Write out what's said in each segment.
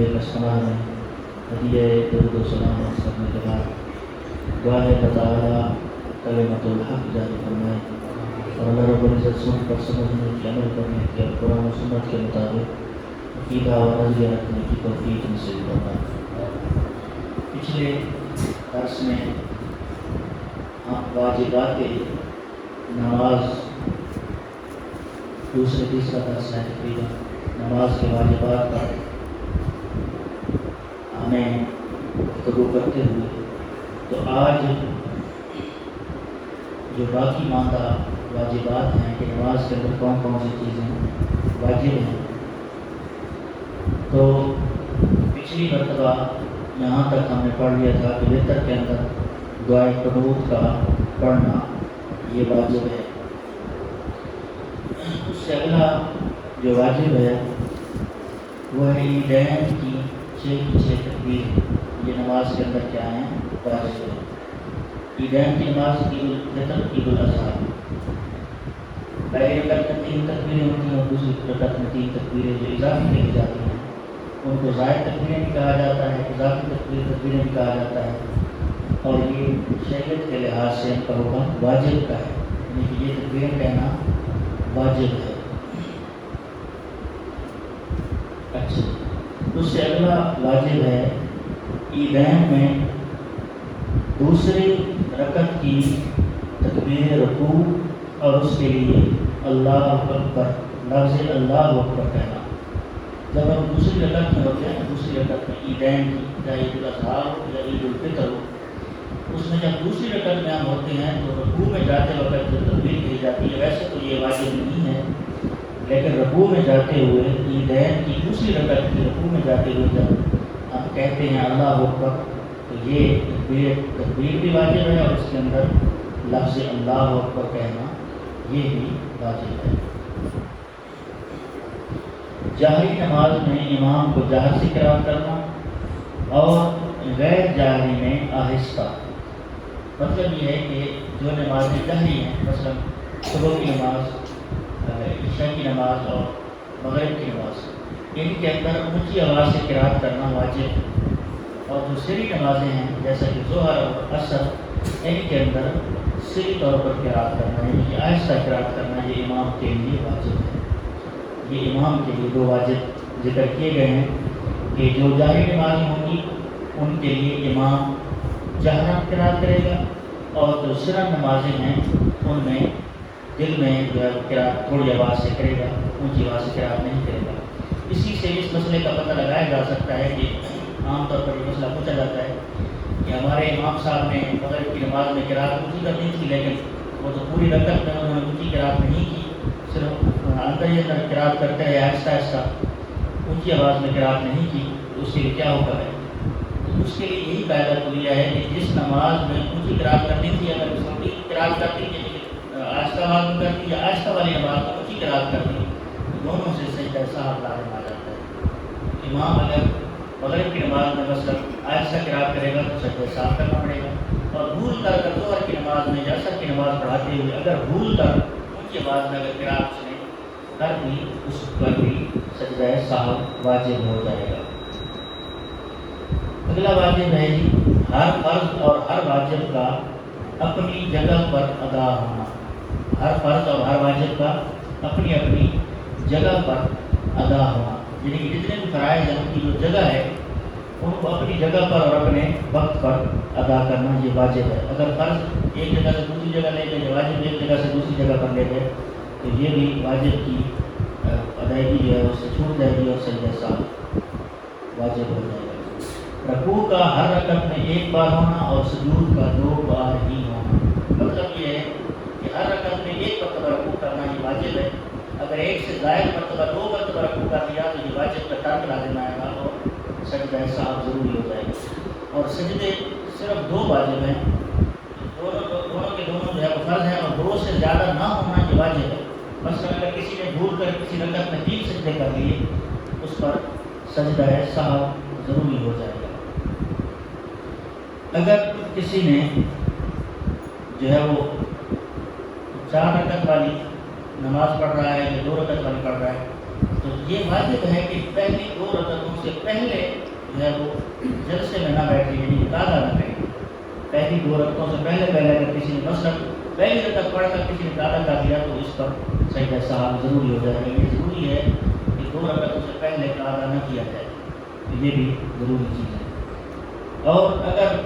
بے کشمہ میں ہدیہ درود و سلام کرنے کے بعد دعا ہے اللہ تعالیٰ کلمۃ الحق جاری فرمائے اور اللہ رب العزت سن پر سمجھنے کی عمل کرنے کی اور قرآن و سنت کے مطابق عقیدہ و نظریہ رکھنے کی توفیق نصیب فرمائے۔ پچھلے درس میں ہم واجبات نماز دوسرے تیسرا درس ہے تقریباً نماز کے واجبات پر ہمیں گفتگو کرتے ہوئے، تو آج جو باقی ماندہ واجبات ہیں کہ نماز کے اندر کون کون سی چیزیں واجب ہیں، تو پچھلی مرتبہ یہاں تک ہم نے پڑھ لیا تھا کہ وتر کے اندر دعائے قنوت کا پڑھنا یہ واجب ہے۔ اس سے اگلا جو واجب ہے وہ ہے عیدین کی 6 تکبیر، یہ نماز کے اندر کیا ہیں واجب ہے۔ عیدین کی نماز عید الفطر، عید الاضحیٰ، پہلی رکعت میں 3 تکبیریں ہوتی ہیں اور دوسری رکعت میں 3 تکبیریں جو اضافی کہی جاتی ہیں ان کو زائد تکبیریں بھی کہا جاتا ہے، اضافی تکبیریں بھی کہا جاتا ہے، اور یہ شریعت کے لحاظ سے ان کا حکم واجب کا ہے، یعنی کہ یہ تکبیریں کہنا واجب ہے۔ اچھا، اس سے اگلا واجب ہے عیدین میں دوسری رکعت کی تکبیر رکوع اور اس کے لیے اللہ اکبر، لفظ اللہ اکبر کہنا۔ جب ہم دوسری رکعت میں ہوتے ہیں، دوسری رکعت میں عیدین کی، چاہے عید الاضحیٰ ہو یا عید الفطر ہو، اس میں جب دوسری رکعت میں ہم ہوتے ہیں تو رکوع میں جاتے وقت جو تکبیر کہی جاتی ہے، ویسے تو یہ واجب نہیں ہے، لیکن رکوع میں جاتے ہوئے عیدین کی دوسری رکعت کی رکوع میں جاتے ہوئے جب ہم کہتے ہیں اللہ اکبر، تو یہ تکبیر بھی واجب ہے اور اس کے اندر لفظ اللہ اکبر کہنا یہ بھی واجب ہے۔ جہری نماز میں امام کو جہر سے قرات کرنا اور غیر جہری میں آہستہ، مطلب یہ ہے کہ جو نمازیں جہری ہیں، مثلا صبح کی نماز، عشاء کی نماز اور مغرب کی نماز، ان کے اندر اونچی آواز سے قرات کرنا واجب ہے، اور جو سری نمازیں ہیں جیسا کہ ظہر اور عصر، ان کے اندر سری طور پر قرات کرنا، یعنی کہ آہستہ قرات کرنا، یہ امام کے لیے واجب ہے۔ یہ امام کے لیے 2 واجب ذکر کیے گئے ہیں کہ جو جہری نمازیں ہوں گی ان کے لیے امام جہرن قرات کرے گا، اور جو سرن نمازیں ہیں ان میں دل میں جو ہے قرات تھوڑی آواز سے کرے گا، اونچی آواز سے قرات نہیں کرے گا۔ اسی سے اس مسئلے کا پتہ لگایا جا سکتا ہے کہ عام طور پر یہ مسئلہ پوچھا جاتا ہے کہ ہمارے امام صاحب نے مغرب کی نماز میں قرات اونچی کرنی تھی، لیکن وہ تو پوری رکعت میں انہوں نے اونچی قرات نہیں کی، صرف اندر ہی اندر قرات کرتے رہے، آہستہ آہستہ اونچی آواز میں قرات نہیں کی، تو اس کے لیے کیا ہوگا ہے؟ تو اس کے لیے یہی قاعدہ دیا ہے کہ جس نماز میں اونچی قرات کرنی تھی، اگر چھوٹی قرات کرتی ہے، آہستہ آواز میں کرتی یا آہستہ والی نماز میں اونچی قرات کرتی، دونوں سے سجدہ سہو لازم آ جاتا ہے۔ امام اگر مغرب کی نماز میں مثلا آہستہ قرات کرے گا تو سجدہ سہو کرنا پڑے گا، اور بھول کر ظہر کی نماز میں یا عصر کی نماز پڑھاتے ہوئے اگر بھول کر اونچی آواز میں اگر قرات اس نے کر دی، اس پر بھی سجدہ سہو واجب ہو جائے گا۔ اگلا واجب ہے جی ہر فرض اور ہر واجب کا اپنی جگہ پر ادا ہونا۔ ہر فرض اور ہر واجب کا اپنی اپنی جگہ پر ادا ہونا، یعنی کہ جتنے بھی فرائض ہیں ان کی جو جگہ ہے ان کو اپنی جگہ پر اور اپنے وقت پر ادا کرنا یہ واجب ہے۔ اگر فرض ایک جگہ سے دوسری جگہ لے گئے، واجب ایک جگہ سے دوسری جگہ پر لے گئے، تو یہ بھی واجب کی ادائیگی جو ہے اس سے چھوٹ جائے گی اور سجدہ سہو واجب ہو جائے گا۔ رکوع کا ہر رکعت میں 1 بار ہونا اور سجود کا 2 بار ہی ہونا، مطلب یہ ہے کہ ہر رکعت میں 1 مرتبہ رکوع کرنا یہ واجب ہے۔ اگر 1 سے زائد مرتبہ 2 مرتبہ رکوع کر دیا تو یہ واجب کا ترک لازم آئے گا اور سجدہ سہو ضروری ہو جائے گا۔ اور سجدے صرف 2 واجب ہیں، دونوں کے دونوں جو ہے وہ فرض ہیں، اور 2 سے زیادہ نہ ہونا یہ واجب ہے۔ مثلا اگر کسی نے بھول کر کسی رکعت میں 3 سجدے کر لیے، اس پر سجدہ سہو ضروری ہو جائے گا۔ اگر کسی نے جو ہے وہ 4 رکعت والی نماز پڑھ رہا ہے یا 2 رکعت والی پڑھ رہا ہے، تو یہ واجب ہے کہ پہلی 2 رکعتوں سے پہلے جو ہے وہ جلسے میں نہ بیٹھے، یعنی قاعدہ نہ کرے۔ پہلی 2 رکعتوں سے پہلے اگر کسی نے مثلاً پہلی رکعت پڑھ کر کسی نے قاعدہ کر دیا تو اس پر سجدہ سہو ضروری ہو جائے گا۔ یہ ضروری ہے کہ 2 رکعتوں سے پہلے قاعدہ نہ کیا جائے، تو یہ بھی ضروری چیز ہے۔ اور اگر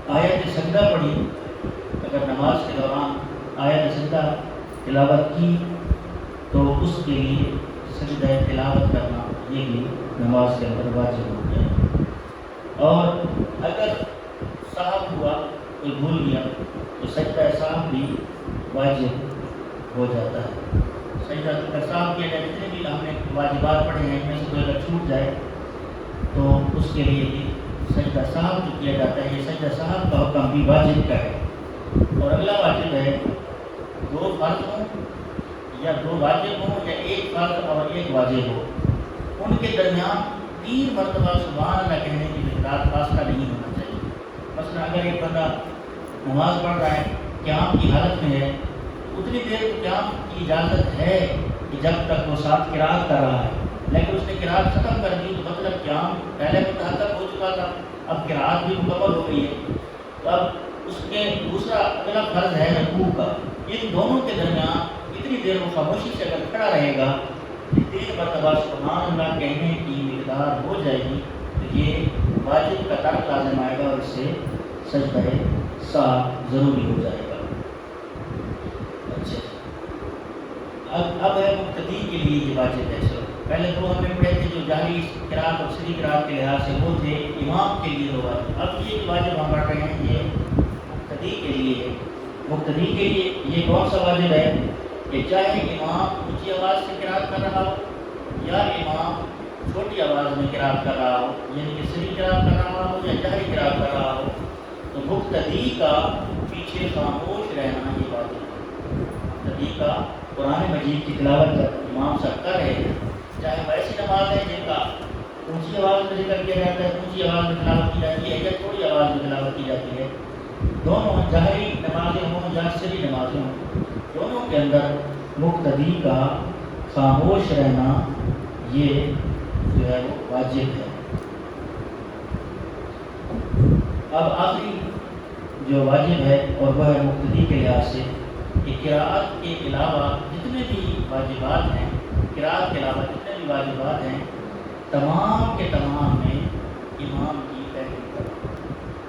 آیت سجدہ پڑھی، اگر نماز کے دوران آیت سجدہ تلاوت کی تو اس کے لیے سجدہ تلاوت کرنا یہ بھی نماز کے اندر واجب ہو گیا۔ اور اگر سہو ہوا، کوئی بھول گیا، تو سجدہ سہو بھی واجب ہو جاتا ہے۔ سجدہ اگر سہو کیا جائے، جتنے بھی ہم نے واجبات پڑھے ہیں ان میں سے کوئی اگر چھوٹ جائے تو اس کے لیے بھی سجدہ سہو جو کیا جاتا ہے، یہ سجدہ سہو کا حکم بھی واجب کا ہے۔ اور اگلا واجب ہے 2 فرض ہوں یا 2 واجب ہوں یا 1 فرض اور 1 واجب ہو، ان کے درمیان 3 مرتبہ سبحان اللہ کہنے کی مقدار فاصلہ نہیں ہونا چاہیے۔ مثلا اگر ایک بندہ نماز پڑھ رہا ہے، قیام کی حالت میں ہے، اتنی دیر قیام کی اجازت ہے کہ جب تک وہ ساتھ قرات کر رہا ہے، لیکن اس نے قرات ختم کر دی تو مطلب قیام پہلے متحقق ہو چکا تھا، اب قرات بھی مکمل ہو گئی ہے، تو اب اس کے دوسرا اگلا فرض ہے رکوع کا۔ ان دونوں کے درمیان اتنی دیر وہ خاموشی سے اگر کھڑا رہے گا کہ 3 مرتبہ سبحان اللہ کہنے کی مقدار ہو جائے گی تو یہ واجب کا ترک لازم آئے گا اور اس سے سجدہ سہو ضروری ہو جائے گا۔ اچھا، اب ہے مقتدی کے لیے یہ واجب ہے۔ پہلے 2 ہم نے پڑھے تھے جو جہری قرات اور سری قرات کے لحاظ سے وہ تھے امام کے لیے وہ واجب۔ اب یہ واجب ہم پڑھ رہے ہیں یہ مقتدی کے لیے ہے۔ مقتدی کے لیے یہ کون سا واجب ہے کہ چاہے امام اونچی آواز سے قرات کر رہا ہو یا امام چھوٹی آواز میں قرات کر رہا ہو، یعنی کہ سری قرات کر رہا ہو یا جہری قرات کر رہا ہو، تو مقتدی کا پیچھے خاموش رہنا یہ واجب ہے۔ مقتدی کا قرآن مجید کی تلاوت جب امام صاحب کر رہے ہیں، چاہے وہ ایسی نماز ہے جن کا اونچی آواز میں ذکر کیا جاتا ہے، اونچی آواز میں تلاوت کی جاتی ہے یا تھوڑی آواز میں تلاوت کی جاتی ہے، دونوں جہری نمازیں ہوں یا سری نمازیں ہوں، دونوں کے اندر مقتدی کا خاموش رہنا یہ جو ہے وہ واجب ہے۔ اب آخری جو واجب ہے اور وہ ہے مقتدی کے لحاظ سے کہ قرات کے علاوہ جتنے بھی واجبات ہیں، قرات کے علاوہ جتنے بھی واجبات ہیں، تمام کے تمام میں امام کی پیروی کرنا،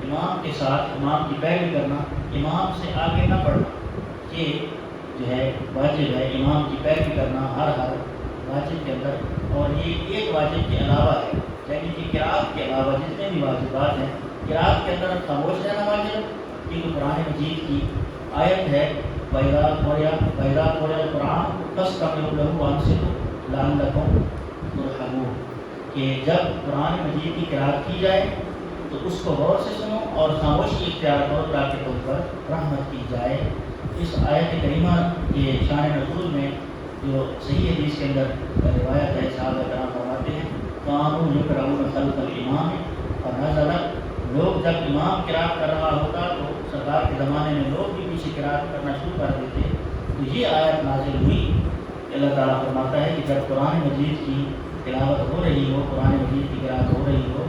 امام کے ساتھ امام کی پیروی کرنا، امام سے آگے نہ بڑھنا، یہ جو ہے واجب ہے۔ امام کی پیروی کرنا ہر واجب کے اندر، اور یہ ایک واجب کے علاوہ ہے، یعنی کہ قرات کے علاوہ جتنے بھی واجبات ہیں، قرات کے اندر خاموش رہنا واجب، کیونکہ قرآن مجید کی آیت ہے وَإِذَا قُرِئَ الْقُرْآنُ فَاسْتَمِعُوا لَهُ وَأَنصِتُوا لَعَلَّكُمْ تُرْحَمُونَ، کہ جب قرآن مجید کی قرات کی جائے تو اس کو غور سے سنو اور خاموشی اختیار کرو تاکہ تم پر رحمت کی جائے۔ اس آیت کریمہ کے شان نزول میں جو صحیح حدیث کے اندر روایت ہے، صحابہ کرام فرماتے ہیں قَانُوا يُقْرَؤُونَ خَلْفَ الْإِمَامِ فَنَزَلَتْ، لوگ جب امام قرات کر رہا ہوتا تو سرکار کے زمانے میں لوگ بھی پیچھے قرات کرنا شروع کر دیتے، تو یہ آیت نازل ہوئی۔ اللہ تعالیٰ فرماتا ہے کہ جب قرآن مجید کی تلاوت ہو رہی ہو، قرآن مجید کی قرات ہو رہی ہو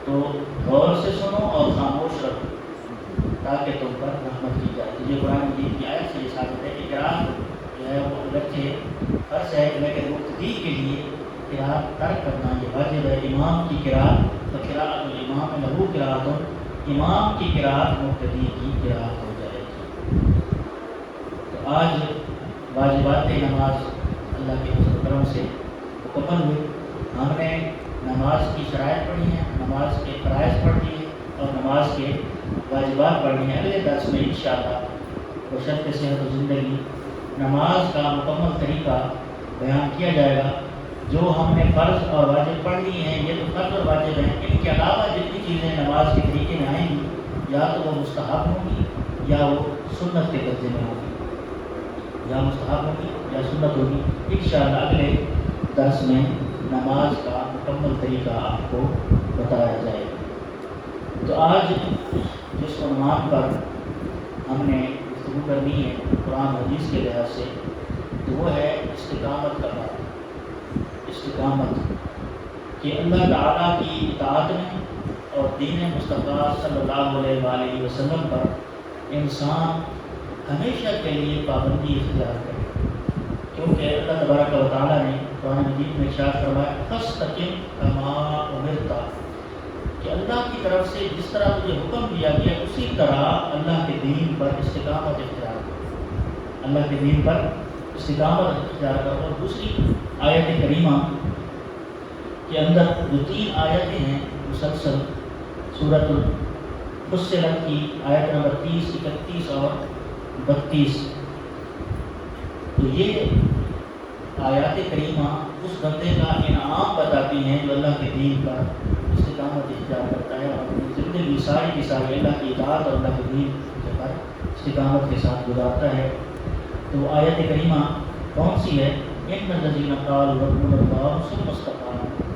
تو غور سے سنو اور خاموش رہو تاکہ تم پر رحمت کی جائے۔ تو یہ قرآن مجید کی آیت سے یہ ثابت ہے کہ قرات جو ہے وہ اگرچہ فرض ہے لیکن مقتدی کے لیے قرات ترک کرنا یہ واجب ہے۔ امام کی قرات فقراءۃ الامام لہو قرات، امام کی قرات مقتدی کی قرات ہو جائے گی۔ تو آج واجبات نماز اللہ کے فضل و کرم سے مکمل ہوئی۔ ہم نے نماز کی شرائط پڑھی ہیں، نماز کے فرائض پڑھ لیے اور نماز کے واجبات پڑھ لیے ہیں۔ اگلے درس میں انشاءاللہ بشرط صحت و زندگی نماز کا مکمل طریقہ بیان کیا جائے گا۔ جو ہم نے فرض اور واجب پڑھ لی ہیں یہ تو فرض اور واجب ہیں، ان کے علاوہ جتنی چیزیں نماز کے طریقے میں آئیں گی یا تو وہ مستحب ہوں گی یا وہ سنت کے درجے میں ہوگی، یا مستحب ہوگی یا سنت ہوگی۔ انشاءاللہ اگلے درس میں نماز کا مکمل طریقہ آپ کو بتایا جائے گا۔ تو آج جس عنوان پر ہم نے گفتگو کرنی ہے قرآن حدیث کے لحاظ سے تو وہ ہے استقامت کا بات۔ استقامت کہ اللہ تعالیٰ کی اطاعت میں اور دین مصطفیٰ صلی اللہ علیہ وآلہ وسلم پر انسان ہمیشہ کے لیے پابندی اختیار کرے، کیونکہ اللہ تبارک و تعالیٰ نے قرآن مجید میں ارشاد فرمایا فاستقم کما امرت، کہ اللہ کی طرف سے جس طرح تجھے حکم دیا گیا اسی طرح اللہ کے دین پر استقامت اختیار کرو، اللہ کے دین پر استقامت اختیار کرو۔ اور دوسری آیت کریمہ کے اندر جو 3 آیتیں ہیں مسلسل سورۃ فصلت کی آیت نمبر 30، 31 اور 32، تو یہ آیات کریمہ اس بندے کا انعام بتاتی ہیں جو اللہ کے دین پر استقامت اختیار کرتا ہے اور اپنی زندگی ساری کی ساری اللہ کی اطاعت اور اللہ کے دین پر استقامت کے ساتھ گزارتا ہے۔ تو آیت کریمہ کون سی ہے؟ ان الذین قالوا ربنا اللہ ثم استقاموا،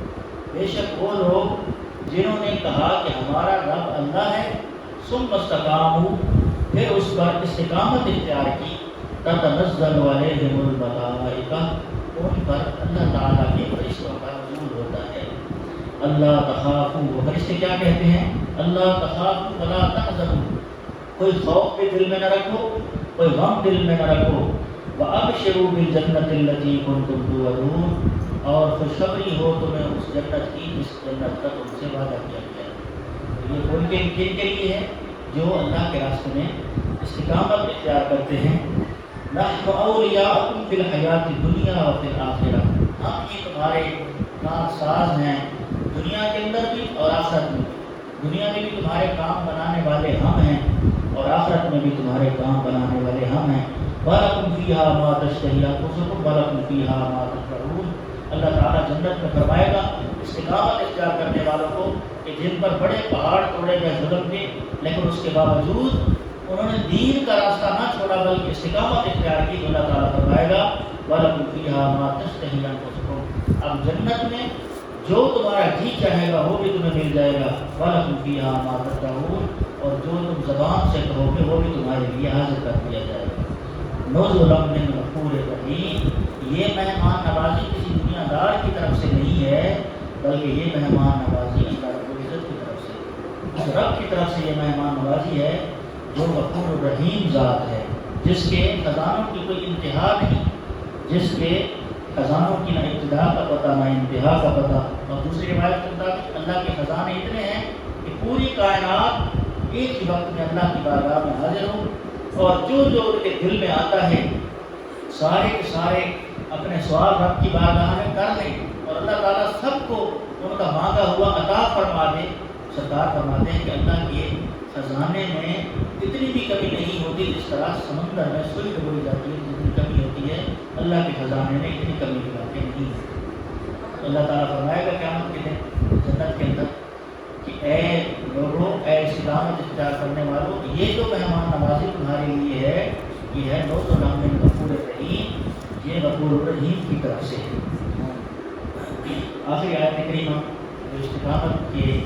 بے شک وہ لوگ جنہوں نے کہا کہ ہمارا رب اللہ ہے، ثم استقاموا، پھر اس پر استقامت اختیار کی، تتنزل علیہم الملائکہ، ان پر اللہ تعالیٰ کے فرشتوں کا نزول ہوتا ہے۔ اللہ تخافوا، وہ فرشتے کیا کہتے ہیں؟ اللہ تخافوا ولا تحزنوا، کوئی خوف بھی دل میں نہ رکھو، کوئی غم دل میں نہ رکھو، وابشروا بالجنۃ التي كنتم توعدون، اور خوشخبری ہو تمہیں اس جنت کی جس جنت کا تم سے وعدہ کیا گیا ہے۔ یہ ان کے لیے ہے جو اللہ کے راستے میں استقامت اختیار کرتے ہیں۔ نحن اولیاؤکم فی الحیات الدنیا وفی الآخرہ، ہم یہ تمہارے کار ساز ہیں دنیا کے اندر بھی اور آخرت میں بھی، دنیا میں بھی تمہارے کام بنانے والے ہم ہیں اور آخرت میں بھی تمہارے کام بنانے والے ہم ہیں۔ وَلَكُمْ فِيهَا مَا تَشْتَهِي أَنفُسُكُمْ وَلَكُمْ فِيهَا مَا تَدَّعُونَ، اللہ تعالیٰ جنت میں فرمائے گا استقامت اختیار کرنے والوں کو کہ جن پر بڑے پہاڑ توڑے گئے ظلم کے، لیکن اس کے باوجود انہوں نے دین کا راستہ نہ چھوڑا بلکہ استقامت اختیار کی، تو اللہ تعالیٰ فرمائے گا وَلَكُمْ فِيهَا مَا تَشْتَهِي أَنفُسُكُمْ، اب جنت میں جو تمہارا جی چاہے گا وہ بھی تمہیں مل جائے گا، وَلَكُمْ فِيهَا مَا تَدَّعُونَ، اور جو تم زبان سے کہو گے وہ بھی تمہارے لیے حاضر کر دیا جائے گا۔ نُزُلًا مِّن غَفُورٍ رَحِيمٍ، یہ مہمان نوازی کسی دنیا دار کی طرف سے نہیں ہے بلکہ یہ مہمان نوازی اللہ رب العزت کی طرف سے، اس رب کی طرف سے یہ مہمان نوازی ہے جو غفور الرحیم ذات ہے، جس کے خزانوں کی کوئی انتہا نہیں، جس کے خزانوں کی نہ ابتدا کا پتہ نہ انتہا کا پتہ۔ اور دوسری روایت کے مطابق اللہ کے خزانے اتنے ہیں کہ پوری کائنات ایک ہی وقت میں اللہ کی بارگاہ میں حاضر ہو، اور جو ان کے دل میں آتا ہے سارے کے سارے اپنے سوال رب کی بارگاہ میں کر لیں اور اللہ تعالیٰ سب کو ان کا مانگا ہوا عطا فرما دے۔ سرکار فرماتے ہیں کہ اللہ کے خزانے میں اتنی بھی کمی نہیں ہوتی جس طرح سمندر میں سوئی ڈبوئی جاتی ہے جتنی کمی ہوتی ہے، اللہ کے خزانے میں اتنی کمی کی باتیں نہیں ہے۔ تو اللہ تعالیٰ فرمائے گا قیامت کے دن جنت کے اندر کہ اے لوگوں، اے استقامت اختیار کرنے والوں، یہ جو مہمان نوازی تمہارے لیے ہے یہ ہے نُزُلًا مِّن غَفُورٍ رَحِيمٍ، یہ غفور الرحیم کی طرف سے ہے۔ آخری آیت کریمہ جو استقامت کی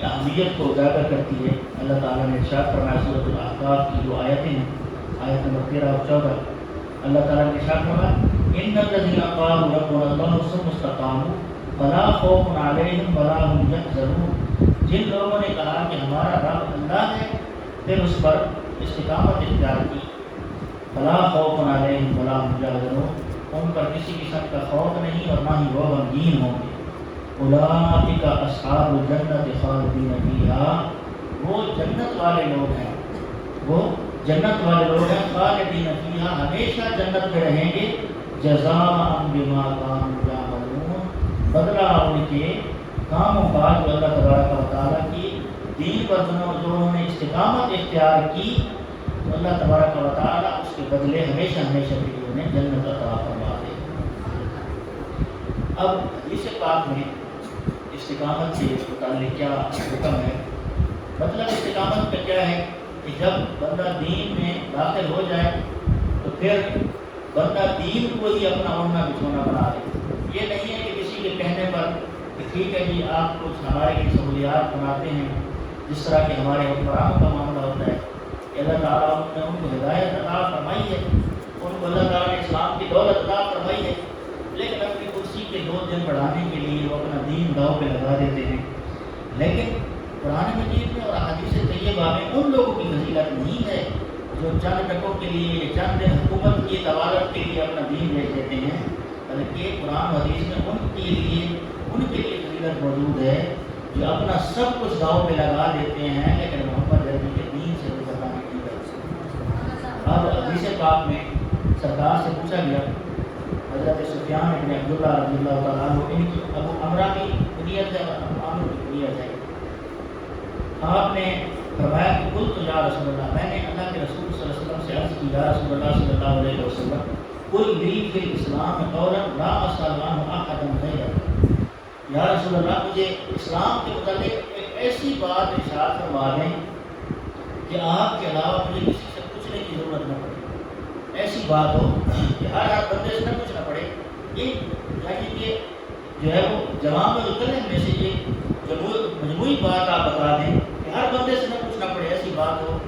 اہمیت کو اجاگر کرتی ہے، اللہ تعالیٰ نے ارشاد فرمایا سورۃ الاحقاف کی جو آیتیں ہیں، آیت نمبر 13 اور 14، اللہ تعالیٰ نے ارشاد فرمایا ان الذین قالوا ربنا اللہ ثم استقاموا فلا خوف علیہم ولا هم یحزنون، جن لوگوں نے کہا کہ ہمارا رب اللہ ہے پھر اس پر استقامت اختیار کی، فلا خوف علیہم ولا هم یحزنون، ان پر کسی قسم کا خوف نہیں اور نہ ہی وہ غمگین ہوں گے۔ اولئک اصحاب الجنۃ خالدین فیہا، وہ جنت والے لوگ ہیں، وہ جنت والے لوگ ہیں، خالدین فیہا، ہمیشہ جنت میں رہیں گے، جزاء بما کانوا یعملون، بدلہ ان کے کاموں کا جو اللہ تبارک و تعالیٰ کی دین پر جو انہوں نے استقامت اختیار کی، تو اللہ تبارک و تعالیٰ اس کے بدلے ہمیشہ ہمیشہ کے لیے انہیں جنت عطا فرما دے۔ اب حدیث پاک میں استقامت سے متعلق کیا حکم ہے؟ مطلب استقامت کا کیا ہے کہ جب بندہ دین میں داخل ہو جائے تو پھر بندہ دین کو ہی اپنا اوڑھنا بچھونا بنا لے۔ یہ نہیں ہے کہ کسی کے کہنے پر کہ ٹھیک ہے جی آپ کچھ ہمارے لیے سہولیات بناتے ہیں، جس طرح کہ ہمارے حکمرانوں کا معاملہ ہوتا ہے کہ اللہ تعالیٰ نے ان کو ہدایت عطا فرمائی ہے، ان کو اللہ تعالیٰ نے اسلام کی دولت عطا فرمائی ہے، لیکن اپنی کرسی کے 2 دن بڑھانے کے لیے وہ اپنا دین داؤ پہ لگا دیتے ہیں. لیکن قرآن مجید میں اور احادیث طیبہ میں ان لوگوں کی فضیلت نہیں ہے جو چند ٹکوں کے لیے چند دن حکومت کی طوالت کے لیے اپنا دین بیچ دیتے ہیں، بلکہ قرآن و حدیث میں ان کے لیے فضیلت موجود ہے جو اپنا سب کچھ داؤ پہ لگا دیتے ہیں لیکن محمد عربی کے دین سے وہ زبان نہیں کرتے. اب حدیث پاک میں سرکار سے پوچھا گیا، حضرت سفیان بن عبداللہ رضی اللہ تعالیٰ عنہ، ان کی ابو عمرہ کی کنیت ہے اور ابو عامر کی کنیت ہے. آپ نے فرمایا کہ قلت یا رسول اللہ، میں نے اللہ کے رسول صلی اللہ علیہ وسلم سے عرض کی، یا رسول اللہ صلی اللہ علیہ وسلم، قل لی فی الاسلام قولا لا اسأل عنہ احدا غیرک. یا رسول اللہ، مجھے اسلام کے متعلق ایک ایسی بات ارشاد فرما دیں کہ آپ کے علاوہ مجھے کسی سے پوچھنے کی ضرورت نہ پڑے. ایسی بات ہو کہ ہر بندے سے نہ پوچھنا پڑے. یہ یعنی کہ جو ہے وہ جوام الکلم میں سے یہ مجموعی بات آپ بتا دیں کہ ہر بندے سے نہ پوچھنا پڑے، ایسی بات ہو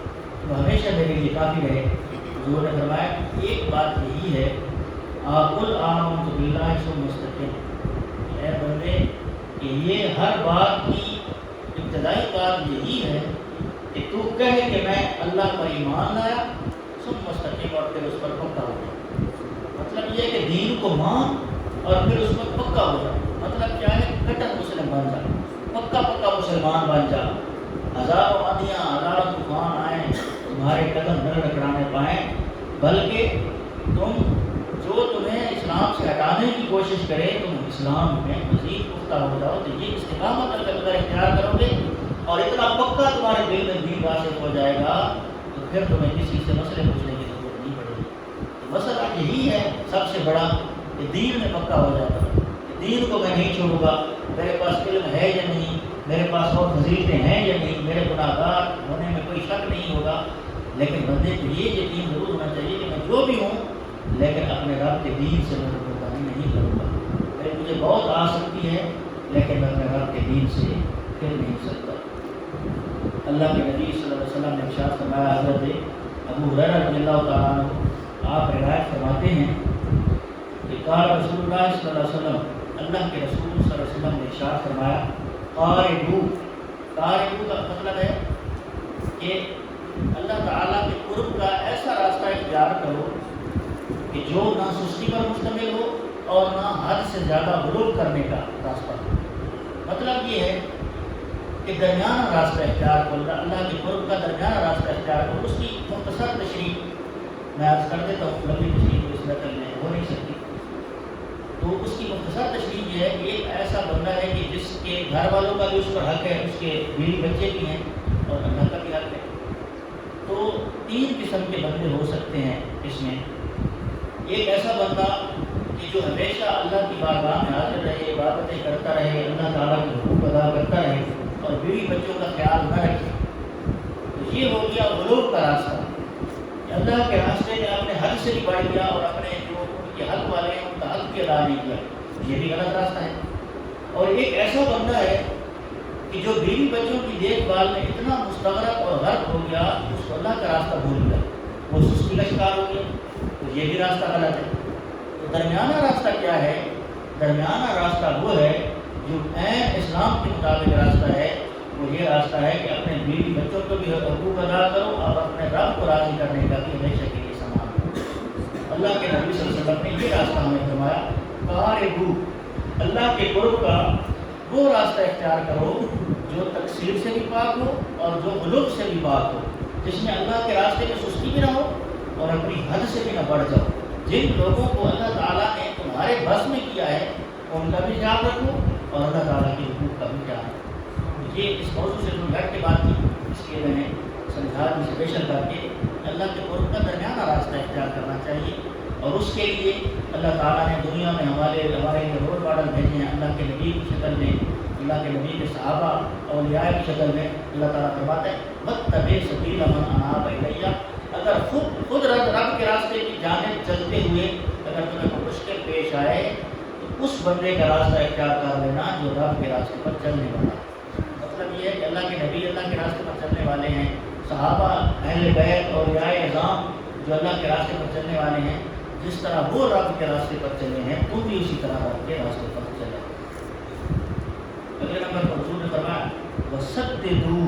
تو ہمیشہ میرے لیے کافی رہے. حضور نے فرمایا ایک بات یہی ہے، قل آمنت باللہ ثم استقم، اے بندے کہ یہ ہر بات کی ابتدائی بات یہی ہے کہ تو کہے کہ میں اللہ پر ایمان لایا، ثم استقم، اور پھر اس پر پکا ہو جا. مطلب یہ کہ دین کو مان اور پھر اس پر پکا ہو جا. مطلب کیا ہے؟ کٹر مسلم بن جا، پکا مسلمان بن جا. ہزاروں آندیاں ہزاروں طوفان آئیں تمہارے قدم نہ ٹکرانے پائیں، بلکہ تمہیں اسلام سے ہٹانے کی کوشش کرے تم اسلام میں مزید پختہ ہو جاؤ. تو یہ استقامت اگر اختیار کرو گے اور اتنا پکا تمہارے دل میں دین واسط ہو جائے گا تو پھر تمہیں کسی سے مسئلے پوچھنے کی ضرورت نہیں پڑے گی. مسئلہ یہی ہے سب سے بڑا کہ دین میں پکا ہو جائے گا. دین کو میں نہیں چھوڑوں گا، میرے پاس علم ہے یا نہیں، میرے پاس اور فضیلتیں ہیں یا نہیں، میرے گناہ گار ہونے میں کوئی شک نہیں ہوگا. لیکن بندے کو یہ یقین ضرور ہونا چاہیے کہ میں جو بھی ہوں لیکن اپنے رب کے دین سے میں کوتاہی نہیں کروں گا. مجھے بہت آ سکتی ہے لیکن میں اپنے رب کے دین سے پھر نہیں سکتا. اللہ کے نبی صلی اللہ علیہ وسلم نے ارشاد فرمایا، حضرت ابو ہریرہ رضی اللہ تعالیٰ عنہ آپ روایت فرماتے ہیں کہ قال رسول اللہ صلی اللہ علیہ وسلم، اللہ کے رسول صلی اللہ علیہ وسلم نے ارشاد فرمایا، قاربو کا مطلب ہے کہ اللہ تعالیٰ کے قرب کا ایسا راستہ اختیار کرو کہ جو نہ سستی پر مشتمل ہو اور نہ حد سے زیادہ غلو کرنے کا راستہ. مطلب یہ ہے کہ درمیانہ راستہ اختیار کرو، اللہ کے قرب کا درمیانہ راستہ اختیار کرو. اس کی مختصر تشریح میں عرض کر دیتا ہوں، لمبی تشریح اس نقل میں ہو نہیں سکتی. تو اس کی مختصر تشریح یہ ہے کہ ایک ایسا بندہ ہے کہ جس کے گھر والوں کا بھی اس پر حق ہے، اس کے بیوی بچے بھی ہیں اور اللہ کا بھی حق ہے. تو تین قسم کے بندے ہو سکتے ہیں اس میں. ایک ایسا بندہ کہ جو ہمیشہ اللہ کی بارگاہ میں حاضر رہے، عبادتیں کرتا رہے، اللہ تعالیٰ کے حقوق ادا کرتا رہے اور بیوی بچوں کا خیال نہ رکھے. تو یہ ہو گیا غلو کا راستہ، کہ اللہ کے راستے میں اپنے حق سے بھی بڑھ گیا اور اپنے جو ان کے حق والے ہیں ان کا حق بھی ادا نہیں کیا. یہ بھی غلط راستہ ہے. اور ایک ایسا بندہ ہے کہ جو بیوی بچوں کی دیکھ بھال میں اتنا مستغرق اور غرق ہو گیا کہ اس کو اللہ کا راستہ بھول گیا، وہ سستی کا شکار ہو گیا. تو یہ بھی راستہ غلط ہے. تو درمیانہ راستہ کیا ہے؟ درمیانہ راستہ وہ ہے جو عین اسلام کے مطابق راستہ ہے. وہ یہ راستہ ہے کہ اپنے بیوی بچوں کو بھی حقوق ادا کرو اور اپنے رب کو راضی کرنے کا بھی ہمیشہ کے لیے سامان کرو. اللہ کے نبی صلی اللہ علیہ وسلم نے یہ راستہ ہمیں فرمایا، قاربو، اللہ کے قرب کا وہ راستہ اختیار کرو جو تقصیر سے بھی پاک ہو اور جو غلو سے بھی پاک ہو، جس میں اللہ کے راستے میں سستی بھی نہ ہو اور اپنی حد سے بھی نہ بڑھ جاؤ. جن لوگوں کو اللہ تعالیٰ نے تمہارے بس میں کیا ہے ان کا بھی خیال رکھو اور اللہ تعالیٰ کے حقوق کا بھی خیال رکھو. یہ اس موضوع سے جو گھر کے بات کی، اس لیے میں نے سمجھا ریزرویشن کر کے اللہ کے قرب کا درمیانہ راستہ اختیار کرنا چاہیے. اور اس کے لیے اللہ تعالیٰ نے دنیا میں ہمارے لیے رول ماڈل بھیجے ہیں. اللہ کے نبی کی شکل میں، اللہ کے نبی کے صحابہ اولیاء کی شکل میں. اللہ تعالیٰ فرماتا ہے واتبع سبیل من اناب الیہ. اگر خود رب کے راستے کی جانب چلتے ہوئے اگر تمہیں کوئی مشکل پیش آئے تو اس بندے کا راستہ اختیار کر لینا جو رب کے راستے پر چلنے والا ہے. مطلب یہ ہے کہ اللہ کے نبی اللہ کے راستے پر چلنے والے ہیں، صحابہ اہل بیت اور اولیاء اعظام جو اللہ کے راستے پر چلنے والے ہیں، جس طرح وہ رب کے راستے پر چلے ہیں تم بھی اسی طرح رب کے راستے پر چلے. اگلے نمبر پر حضور نے فرمایا وسددو،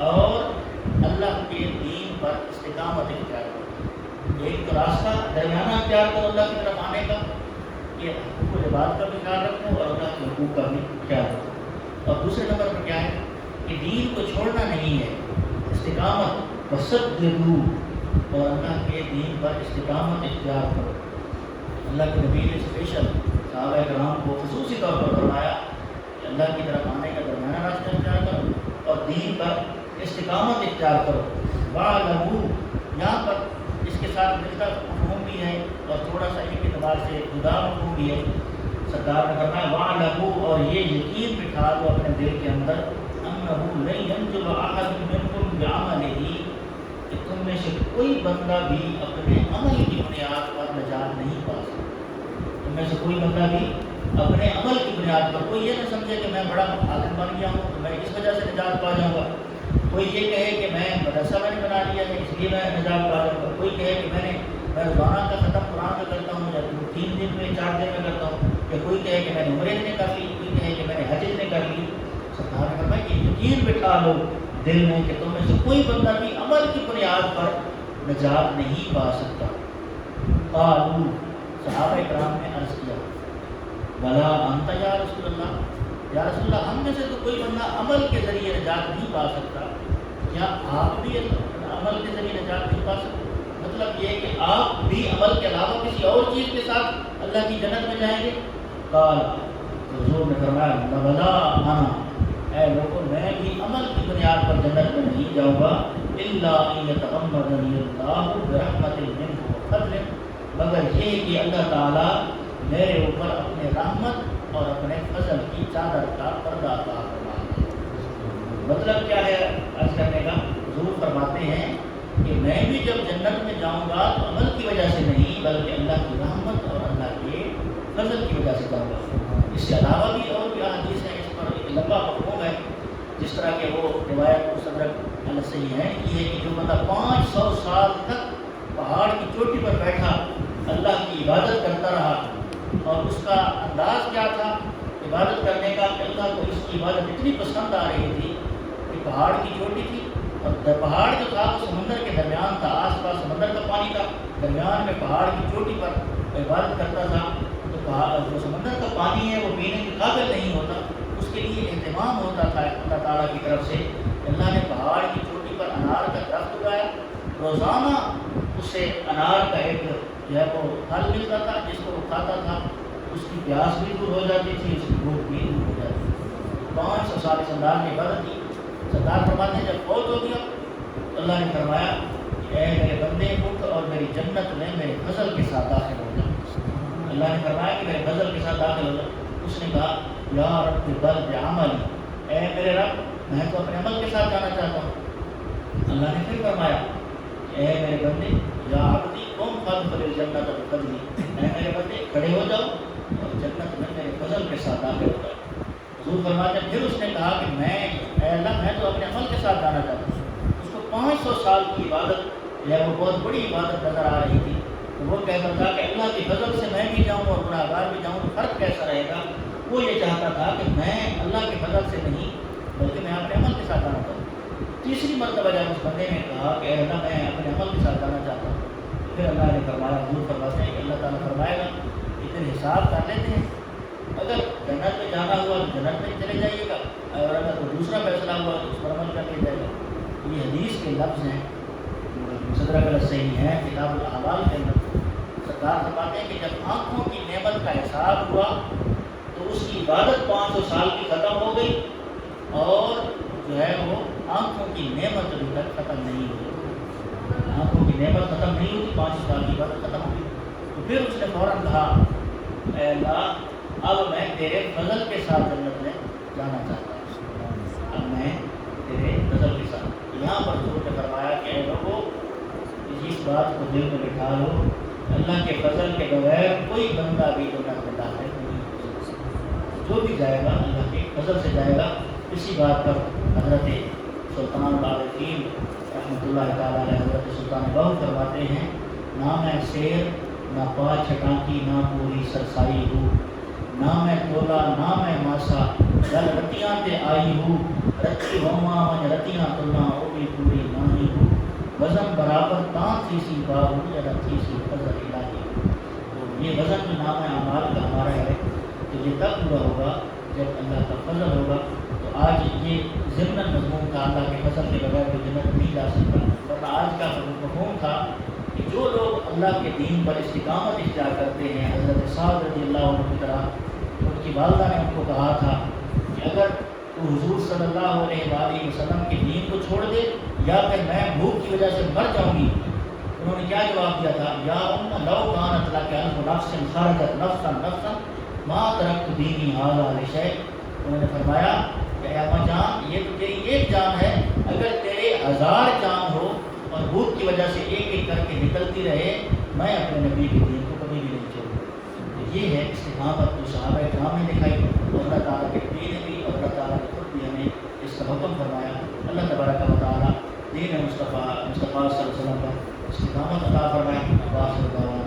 اور اللہ کے دین پر استقامت اختیار کرو۔ ایک تو راستہ درمیانہ اختیار کرو اللہ کی طرف آنے کا، یہ حقوق العباد کا بھی خیال رکھو اور اللہ کے حقوق کا بھی خیال رکھو۔ اور دوسرے نمبر پر کیا ہے کہ دین کو چھوڑنا نہیں ہے، استقامت وسددو، اور اللہ کے دین پر استقامت اختیار کرو۔ اللہ کے نبی نے اسپیشل صحابہ کرام کو خصوصی طور پر فرمایا کہ اللہ کی طرف آنے کا درمیانہ راستہ اختیار کرو اور دین پر استقامت اختیار کرو۔ وَاعْلَمُوا، یہاں پر اس کے ساتھ ملتا مفہوم بھی ہے اور تھوڑا سا ایک اعتبار سے جدا مفہوم بھی ہے۔ سرکار نے فرمایا وَاعْلَمُوا، اور یہ یقین بٹھا دو اپنے دل کے اندر، أَنَّهُ لَن يَنْجُبَ أَحَدٌ مِّنْكُمْ بِعَمَلِهِ، کہ تم میں سے کوئی بندہ بھی اپنے عمل کی بنیاد پر نجات نہیں پا سکتا۔ تم میں سے کوئی بندہ بھی اپنے عمل کی بنیاد پر، کوئی یہ نہ سمجھے کہ میں بڑا عالم بن گیا ہوں تو میں اس وجہ سے نجات پا جاؤں گا، کوئی یہ کہے کہ میں مدرسہ میں نے بنا لیا ہے اس لیے میں نجات پا جاؤں گا، کوئی کہے کہ میں روزانہ کا ختم قرآن کا کرتا ہوں یا 3 دن میں 4 دن میں کرتا ہوں، یا کوئی کہے کہ میں نے عمرے نے کر لی، کوئی کہے کہ میں نے حج نے کر لی۔ سرکار نے فرمایا کہ یقین بٹھا لو دل میں کہ تم میں سے کوئی بندہ بھی عمل کی بنیاد پر نجات نہیں پا سکتا۔ قالوا، صحابہ کرام نے عرض کیا بلا انت یا رسول اللہ، یا رسول اللہ ہم میں سے تو کوئی بندہ عمل کے ذریعے نجات نہیں پا سکتا، کیا آپ بھی عمل کے ذریعے نجات نہیں پا سکتے؟ مطلب یہ کہ آپ بھی عمل کے علاوہ کسی اور چیز کے ساتھ اللہ کی جنت میں جائیں گے؟ قال، حضور نے فرمایا بلا انا، اے لوگوں میں بھی عمل کی بنیاد پر جنت میں نہیں جاؤں گا، الا ان یتغمدنی اللہ برحمت منہ وفضل، مگر یہ کہ اللہ تعالیٰ میرے اوپر اپنے رحمت اور اپنے فضل کی چادر کا پردہ عطا فرمائے۔ مطلب کیا ہے عرض کرنے کا؟ حضور فرماتے ہیں کہ میں بھی جب جنت میں جاؤں گا تو عمل کی وجہ سے نہیں بلکہ اللہ کی رحمت اور اللہ کے فضل کی وجہ سے جاؤں گا۔ اس کے علاوہ بھی اور بھی احادیث ہیں، اس پر ایک لمبا مفہوم ہے، جس طرح کہ وہ روایت مستدرک علی صحیح ہے کہ یہ کہ جو بندہ 500 سال تک پہاڑ کی چوٹی پر بیٹھا اللہ کی عبادت کرتا رہا، اور اس کا انداز کیا تھا عبادت کرنے کا کہ اللہ کو اس کی عبادت اتنی پسند آ رہی تھی کہ پہاڑ کی چوٹی تھی اور پہاڑ جو تھا وہ سمندر کے درمیان تھا، آس پاس سمندر کا پانی تھا، درمیان میں پہاڑ کی چوٹی پر عبادت کرتا تھا، تو جو سمندر کا پانی ہے وہ پینے کے قابل نہیں ہوتا، اس کے لیے اہتمام ہوتا تھا اللہ تعالیٰ کی طرف سے۔ اللہ نے پہاڑ کی چوٹی پر انار کا درخت اگایا، روزانہ اسے انار کا ایک جو ہے وہ پھل ملتا تھا جس کو وہ کھاتا تھا، اس کی پیاس بھی دور ہو جاتی تھی، اس کی بھوک بھی دور ہو جاتی تھی۔ 500 سال اس انداز نے عبادت کی۔ سرکار فرماتے ہیں جب فوت ہو گیا تو اللہ نے فرمایا کہ اے میرے بندے اٹھ اور میری جنت میں میرے فضل کے ساتھ داخل ہو جا۔ اللہ نے فرمایا کہ میرے فضل کے ساتھ داخل ہو جا۔ اس نے کہا یا رب بل بعملی، اے میرے رب میں تو اپنے عمل کے ساتھ جانا چاہتا ہوں۔ اللہ نے پھر فرمایا اے میرے بندے یا عبدی قم فادخل الجنت بفضلی، اے میرے بندے کھڑے ہو جاؤ اور جنت میں میرے فضل کے ساتھ داخل ہو جاؤ۔ حضور فرماتے ہیں پھر اس نے کہا کہ اے اللہ میں تو اپنے عمل کے ساتھ جانا چاہتا ہوں۔ اس کو 500 سال کی عبادت جو ہے وہ بہت بڑی عبادت نظر آ رہی تھی، تو وہ کہتا تھا کہ اللہ کی فضل سے میں بھی جاؤں اور گناہ گار بھی جاؤں تو فرق کیسا رہے گا؟ وہ یہ چاہتا تھا کہ میں اللہ کے فضل سے نہیں بلکہ میں اپنے عمل کے ساتھ جانا چاہتا ہوں۔ تیسری مرتبہ جب اس بندے نے کہا کہ اے اللہ میں اپنے عمل کے ساتھ جانا چاہتا ہوں، پھر اللہ نے فرمایا، حضور فرماتے ہیں کہ اللہ تعالیٰ فرمائے گا اتنے حساب کر لیتے ہیں، اگر جنت میں جانا ہوا تو جنت میں چلے جائیے گا، اور اگر کوئی دوسرا فیصلہ ہوا تو اس پر عمل کر لیا جائے گا۔ یہ حدیث کے لفظ ہیں، مستدرک علی صحیح ہیں کتاب الاعمال کے اندر۔ سرکار فرماتے ہیں کہ جب آنکھوں کی نعمت کا حساب ہوا تو اس کی عبادت 500 سال کی ختم ہو گئی، اور جو ہے وہ آنکھوں کی نعمت ابھی تک ختم نہیں ہوئی، آنکھوں کی نعمت ختم نہیں ہوئی، 500 سال کی عبادت ختم ہو گئی۔ تو پھر اس نے فوراً کہا اے اللہ اب میں تیرے فضل کے ساتھ جنت میں جانا چاہتا ہوں، اب میں تیرے فضل کے ساتھ۔ یہاں پر حضور نے فرمایا کہ اے لوگوں اس بات کو دل میں بٹھا لو، اللہ کے فضل کے بغیر کوئی بندہ بھی جنت میں داخل نہیں ہو سکتا، جو بھی جائے گا اللہ کے فضل سے جائے گا۔ اسی بات پر حضرت سلطان العارفین رحمۃ اللہ تعالیٰ علیہ حضرت سلطان بہو فرماتے ہیں نہ میں شیر نہ پا چھٹانکی نہ پوری سرسائی ہوں، نام تولا نام ماسا گل رتیاں تے آئی ہو رتی وما من رتیاں تلنا او بھی پوری ناہی ہو وزن برابر تاں تھی سی باب جدا تھی سی فضل الہی. تو یہ وزن جو نام اعمال کا ہمارا ہے تو یہ تب پورا ہوگا جب اللہ کا فضل ہوگا. تو آج یہ ضمن مضمون تھا اللہ کے فضل کے بغیر کوئی جنت نہیں جا سکتا. ورنہ آج کا مفہوم تھا کہ جو لوگ اللہ کے دین پر استقامت اختیار کرتے ہیں، حضرت سعد رضی اللہ عنہ کی طرح ان کی والدہ نے ان کو کہا تھا کہ اگر تو حضور صلی اللہ علیہ وآلہ وسلم کے دین کو چھوڑ دے یا پھر میں بھوک کی وجہ سے مر جاؤں گی. انہوں نے کیا جواب دیا تھا؟ یا ام لو کانت لک الف نفس خرجت نفسا نفسا ما ترکت دینی ھذا لشیء. انہوں نے فرمایا کہ اے اماں جان، یہ تو تیری ایک جان ہے، اگر تیرے 1000 جان ہو اور بھوک کی وجہ سے ایک ایک کر کے نکلتی رہے، میں اپنے نبی کے دین کو کبھی بھی نہیں چھوڑوں. یہ ہے استقامت جو صحابہ کرام نے دکھائی اور اللہ تعالیٰ کے نبی نے بھی اور اللہ تعالیٰ نے خود بھی ہمیں اس کا حکم فرمایا. اللہ تبارک و تعالیٰ دین مصطفیٰ صلی اللہ علیہ وسلم پر استقامت عطا فرمائے.